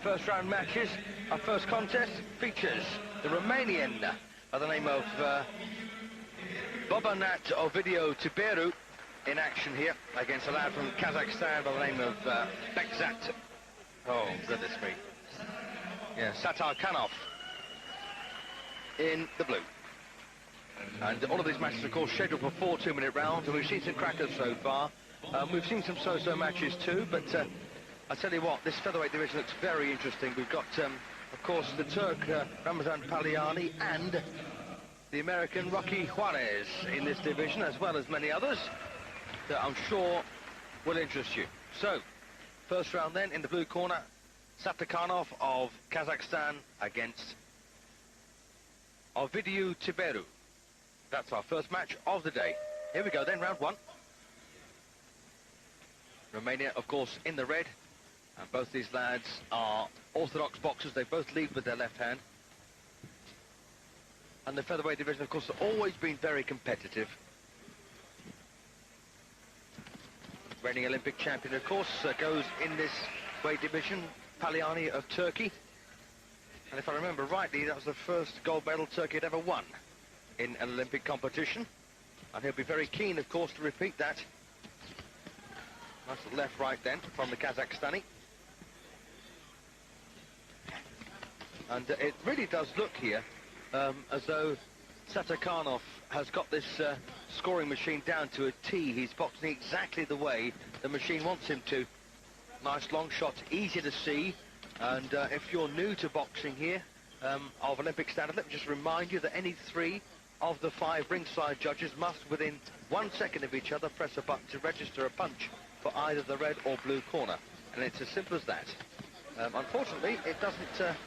first round matches. Our first contest features the Romanian by the name of Bobirnat Ovideu in action here against a lad from Kazakhstan by the name of Bekzat. Oh, goodness me. Yeah, Sаттарханов in the blue. And all of these matches, of course, scheduled for 4 2-minute rounds, and we've seen some crackers so far. We've seen some so-so matches too, but I tell you what, this featherweight division looks very interesting. We've got, of course, the Turk Ramazan Paliani and the American Rocky Juarez in this division, as well as many others that I'm sure will interest you. So, first round then, in the blue corner, Sаттarhkanov of Kazakhstan against Ovideu. That's our first match of the day. Here we go then, round one. Romania, of course, in the red. And both these lads are orthodox boxers. They both lead with their left hand. And the featherweight division, of course, has always been very competitive. Reigning Olympic champion, of course, goes in this weight division, Paliani of Turkey. And if I remember rightly, that was the first gold medal Turkey had ever won in an Olympic competition. And he'll be very keen, of course, to repeat that. Nice left-right then from the Kazakhstani. And it really does look here as though Sаттarhkanov has got this scoring machine down to a T. He's boxing exactly the way the machine wants him to. Nice long shot, easy to see. And if you're new to boxing here of Olympic standard, let me just remind you that any 3 of the 5 ringside judges must, within 1 second of each other, press a button to register a punch for either the red or blue corner. And it's as simple as that. Unfortunately, it doesn't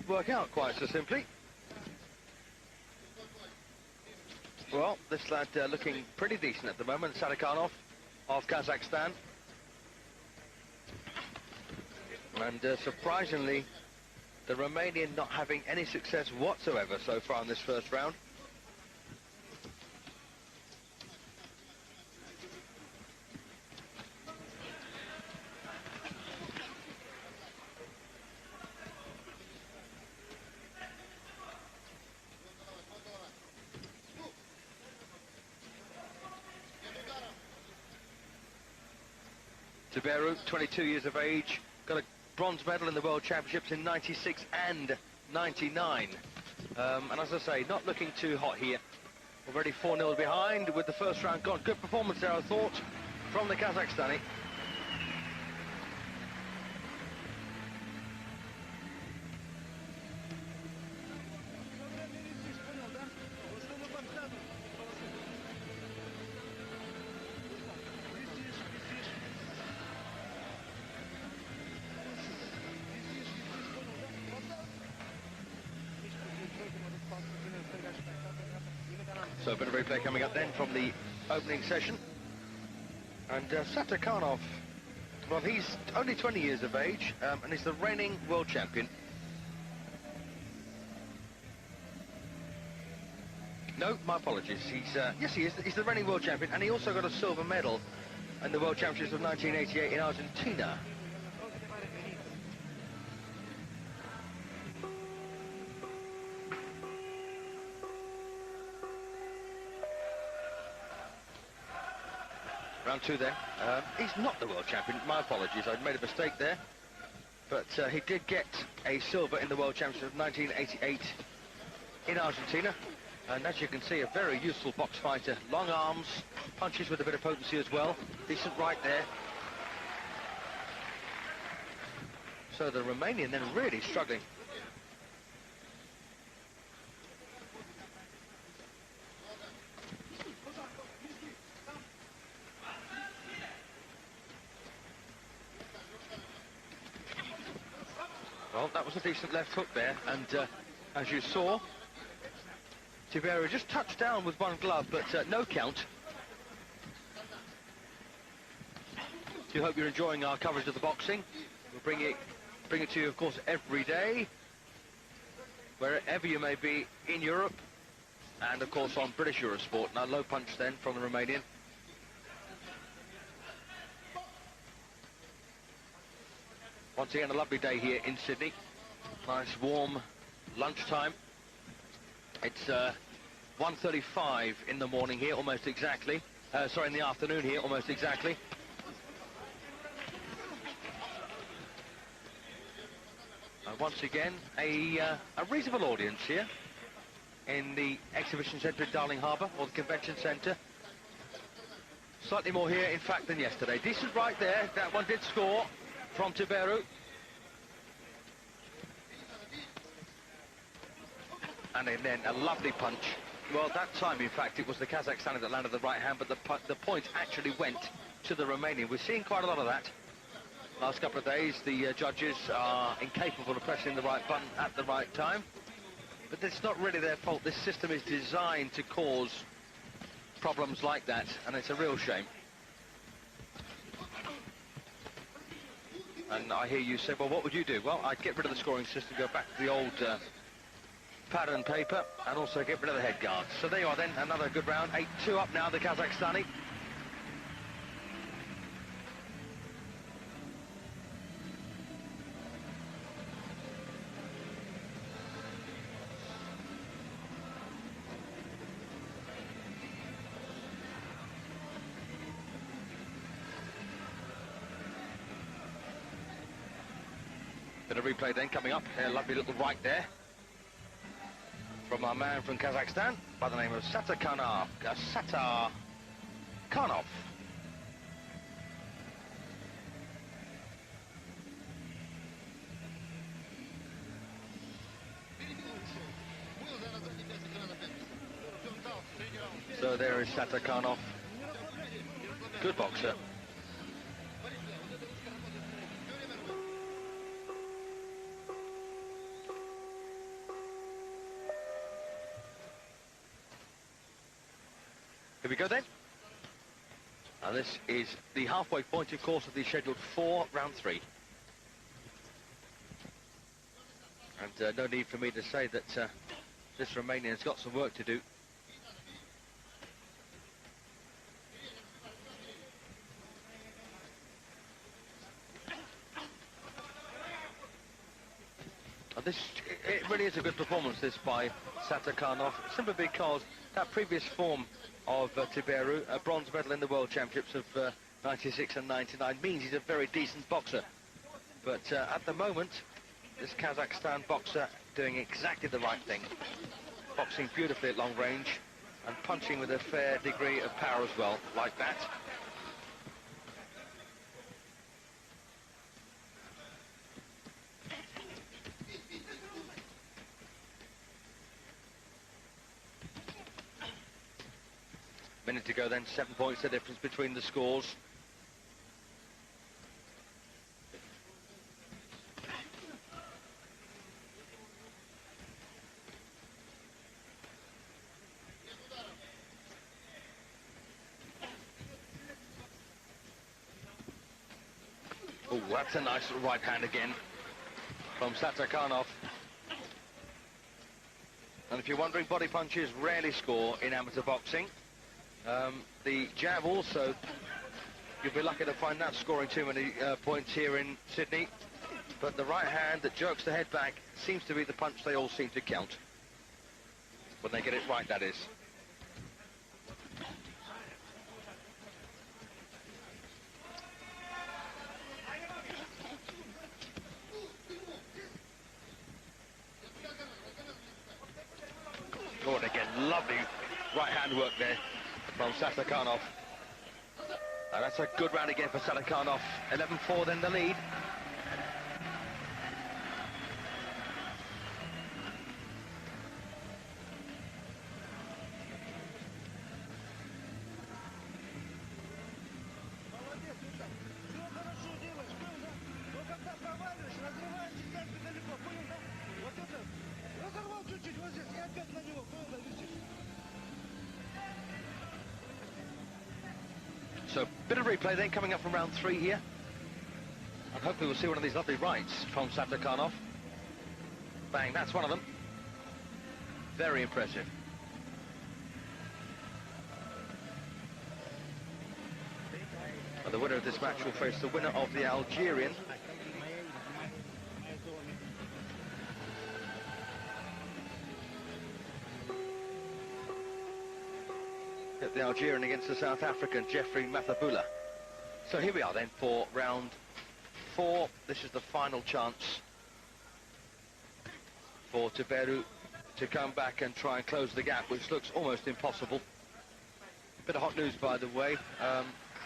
work out quite so simply. Well, this lad looking pretty decent at the moment, Sаттarhkanov of Kazakhstan. And surprisingly, the Romanian not having any success whatsoever so far in this first round. Tiberiu, 22 years of age, got a bronze medal in the World Championships in 96 and 99. And as I say, not looking too hot here. Already 4-0 behind with the first round gone. Good performance there, I thought, from the Kazakhstani. So a bit of replay coming up then from the opening session. And Sаттarhkanov, well, he's only 20 years of age, and he's the reigning world champion. No, my apologies. He's yes, he is. He's the reigning world champion, and he also got a silver medal in the World Championships of 1988 in Argentina. Round 2 then. He's not the world champion. My apologies, I made a mistake there. But he did get a silver in the World Championship of 1988 in Argentina. And as you can see, a very useful box fighter. Long arms, punches with a bit of potency as well. Decent right there. So the Romanian then really struggling. Well, that was a decent left hook there, and as you saw, Tiberiu just touched down with one glove, but no count. Do hope you're enjoying our coverage of the boxing. We'll bring it to you, of course, every day, wherever you may be in Europe, and of course on British Eurosport. Now, low punch then from the Romanian. Once again, a lovely day here in Sydney. Nice warm lunchtime. It's 1:35 in the morning here, almost exactly. Sorry, in the afternoon here, almost exactly. Once again, a reasonable audience here in the exhibition centre at Darling Harbour, or the convention centre. Slightly more here, in fact, than yesterday. Decent right there. That one did score from Tiberu. And then a lovely punch. Well, that time, in fact, it was the Kazakhstani that landed the right hand, but the point actually went to the Romanian. We're seeing quite a lot of that. Last couple of days, the judges are incapable of pressing the right button at the right time. But it's not really their fault. This system is designed to cause problems like that, and it's a real shame. And I hear you say, well, what would you do? Well, I'd get rid of the scoring system, go back to the old pad and paper, and also get rid of the head guard. So there you are then, another good round. 8-2 up now, the Kazakhstani. Bit of replay then coming up. A lovely little right there from our man from Kazakhstan by the name of Sаттarhanov. Sаттarhanov. So there is Sаттarhanov. Good boxer. Here we go then. And this is the halfway point, of course, of the scheduled 4 round 3. And no need for me to say that this Romanian's got some work to do. And it really is a good performance, this, by Sаттarhanov, simply because that previous form of Tiberu, a bronze medal in the World Championships of 96 and 99, means he's a very decent boxer. But at the moment, this Kazakhstan boxer doing exactly the right thing. Boxing beautifully at long range and punching with a fair degree of power as well, like that. Minute to go then, 7 points the difference between the scores. Oh, that's a nice little right hand again from Sаттarhanov. And if you're wondering, body punches rarely score in amateur boxing. The jab also, you'll be lucky to find that scoring too many points here in Sydney. But the right hand that jerks the head back seems to be the punch they all seem to count. When they get it right, that is. Oh, and again, lovely right hand work there from Sаттarhanov. That's a good round again for Sаттarhanov. 11-4 then the lead. So, bit of replay then coming up from round 3 here. And hopefully we'll see one of these lovely rights from Sаттarhanov. Bang, that's one of them. Very impressive. And the winner of this match will face the winner of the Algerian the Algerian against the South African, Jeffrey Mathabula. So here we are then for round 4. This is the final chance for Tiberu to come back and try and close the gap, which looks almost impossible. Bit of hot news, by the way.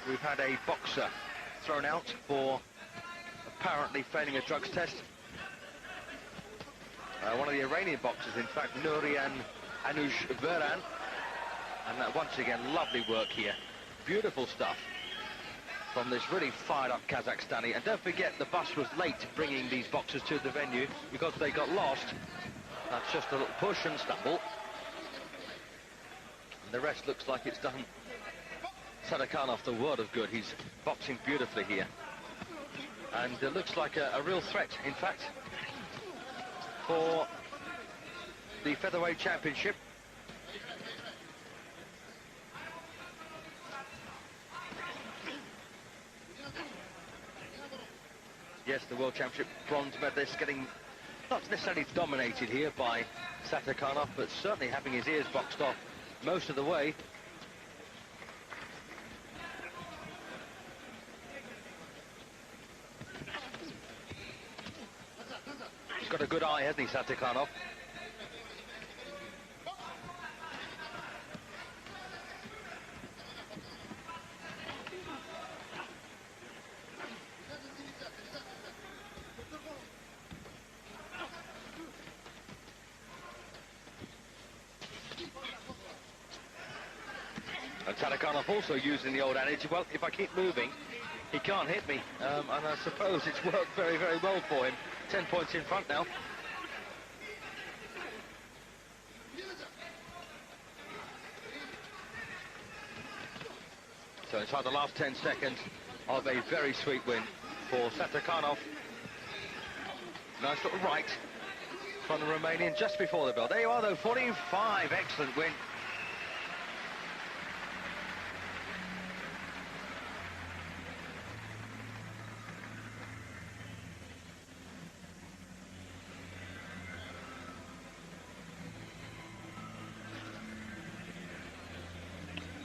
We've had a boxer thrown out for apparently failing a drugs test. One of the Iranian boxers, in fact, Nurian Anushveran. And once again, lovely work here. Beautiful stuff from this really fired-up Kazakhstani. And don't forget, the bus was late bringing these boxers to the venue because they got lost. That's just a little push and stumble. And the rest looks like it's done Sаттarkhanov the world of good. He's boxing beautifully here. And it looks like a real threat, in fact, for the featherweight championship. Yes, the World Championship bronze medalist getting not necessarily dominated here by Sаттarkhanov, but certainly having his ears boxed off most of the way. He's got a good eye, hasn't he, Sаттarkhanov? And Sаттarkhanov also using the old adage, well, if I keep moving, he can't hit me. And I suppose it's worked very, very well for him. 10 points in front now. So inside the last 10 seconds of a very sweet win for Sаттarkhanov. Nice little right from the Romanian just before the bell. There you are, though, 45. Excellent win.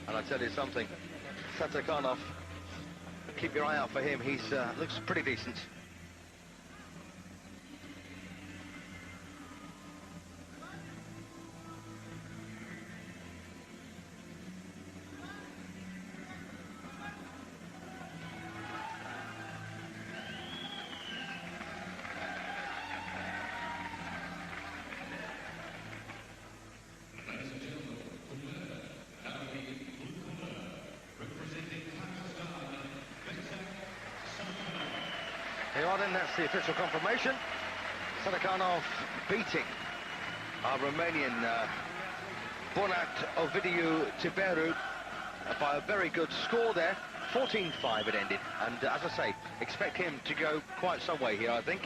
And I tell you something, Sаттarkhanov, keep your eye out for him. He's looks pretty decent. Here are then, that's the official confirmation. Sаттarkhanov beating our Romanian Bobirnat Ovidiu Tiberu by a very good score there. 14-5 it ended, and as I say, expect him to go quite some way here, I think.